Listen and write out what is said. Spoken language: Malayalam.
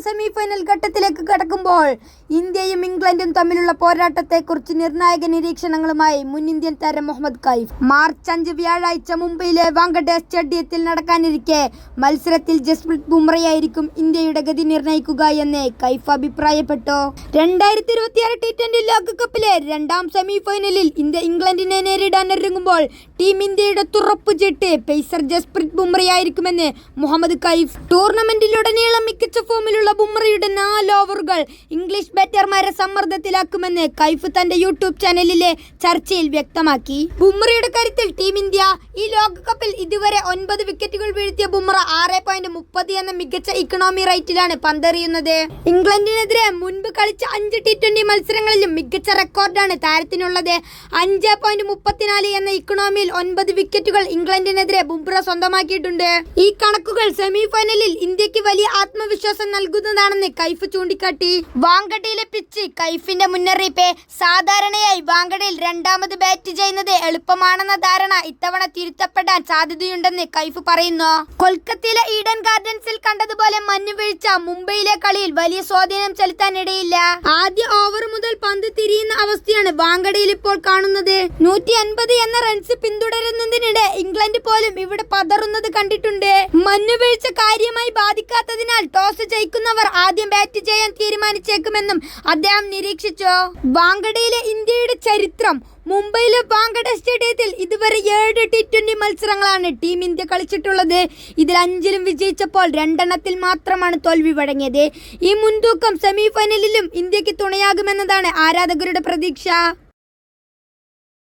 സെമി ഫൈനൽ ഘട്ടത്തിലേക്ക് കടക്കുമ്പോൾ ഇന്ത്യയും ഇംഗ്ലണ്ടും തമ്മിലുള്ള പോരാട്ടത്തെക്കുറിച്ച് നിർണായക നിരീക്ഷണങ്ങളുമായി മുൻ ഇന്ത്യൻ താരം മുഹമ്മദ് കൈഫ്. മാർച്ച് 5 വ്യാഴാഴ്ച മുംബൈയിലെ വാങ്കഡെ സ്റ്റേഡിയത്തിൽ നടക്കാനിരിക്കെ മത്സരത്തിൽ ജസ്പ്രീത് ബുംറയായിരിക്കും ഇന്ത്യയുടെ ഗതി നിർണയിക്കുക എന്ന് കൈഫ് അഭിപ്രായപ്പെട്ടു. 2026 T20 ലോകകപ്പിലെ രണ്ടാം സെമി ഫൈനലിൽ ഇന്ത്യ ഇംഗ്ലണ്ടിനെ നേരിടാനൊരുങ്ങുമ്പോൾ ടീം ഇന്ത്യയുടെ തുറപ്പുചീട്ട് പേസർ ജസ്പ്രീത് ബുംറയായിരിക്കുമെന്ന് മുഹമ്മദ് കൈഫ്. ടൂർണമെന്റിലുടനീളം മികച്ച ഫോമിലുള്ള ബുംറയുടെ 4 ഓവറുകൾ ഇംഗ്ലീഷ് ബാറ്റർമാരെ സമ്മർദ്ദത്തിലാക്കുമെന്ന് കൈഫ് തന്റെ യൂട്യൂബ് ചാനലിലെ ചർച്ചയിൽ വ്യക്തമാക്കി. ബുംറയുടെ കാര്യത്തിൽ ടീം ഇന്ത്യ ഈ ലോകകപ്പിൽ ഇതുവരെ 9 വിക്കറ്റുകൾ വീഴ്ത്തിയ ബുംറ 6.30 എന്ന മികച്ച ഇക്കണോമി റേറ്റിലാണ് പന്തെറിയുന്നത്. ഇംഗ്ലണ്ടിനെതിരെ മുൻപ് കളിച്ച 5 T20 മത്സരങ്ങളിലും മികച്ച റെക്കോർഡാണ് താരത്തിനുള്ളത്. 5.34 എന്ന ഇക്കണോമിയിൽ 9 വിക്കറ്റുകൾ ഇംഗ്ലണ്ടിനെതിരെ ബുംറ സ്വന്തമാക്കിയിട്ടുണ്ട്. ഈ കണക്കുകൾ സെമി ഫൈനലിൽ ഇന്ത്യക്ക് വലിയ ആത്മവിശ്വാസം നൽകുന്നതാണെന്ന് കൈഫ് ചൂണ്ടിക്കാട്ടി. വാങ്കഡയിലെ പിച്ച് കൈഫിന്റെ മുന്നറിയിപ്പ്. സാധാരണയായി വാങ്കഡയിൽ രണ്ടാമത് ബാറ്റ് ചെയ്യുന്നത് എളുപ്പമാണെന്ന ധാരണ ഇത്തവണ തിരുത്തപ്പെടാൻ സാധ്യതയുണ്ടെന്ന് കൈഫ് പറയുന്നു. കൊൽക്കത്തയിലെ ഈഡൻ ഗാർഡൻസിൽ കണ്ടതുപോലെ മഞ്ഞുവീഴ്ച മുംബൈയിലെ കളിയിൽ വലിയ സ്വാധീനം ചെലുത്താനിടയില്ല. ആദ്യ ഓവർ മുതൽ പന്ത് തിരിയുന്ന അവസ്ഥയാണ് വാങ്കഡയിൽ ഇപ്പോൾ കാണുന്നത്. 150 എന്ന റൺസ് പിന്തുടരുന്നതിനിടെ ഇംഗ്ലണ്ട് പോലും ഇവിടെ പതറുന്നത് കണ്ടിട്ടുണ്ട്. മഞ്ഞുവീഴ്ച കാര്യമായി ബാധിക്കാത്തതിനാൽ ടോസ് ജയിക്കുന്നവർ ആദ്യം ബാറ്റ് ചെയ്യാൻ തീരുമാനിച്ചേക്കുമെന്നും അദ്ദേഹം നിരീക്ഷിച്ചു. വാങ്കഡയിലെ ഇന്ത്യയുടെ ചരിത്രം. മുംബൈയിലെ വാങ്കഡെ സ്റ്റേഡിയത്തിൽ ഇതുവരെ 7 T20 മത്സരങ്ങളാണ് ടീം ഇന്ത്യ കളിച്ചിട്ടുള്ളത്. ഇതിൽ 5ലും വിജയിച്ചപ്പോൾ 2 മാത്രമാണ് തോൽവി വഴങ്ങിയത്. ഈ മുൻതൂക്കം സെമി ഫൈനലിലും ഇന്ത്യക്ക് തുണയാകുമെന്നതാണ് ആരാധകരുടെ പ്രതീക്ഷ.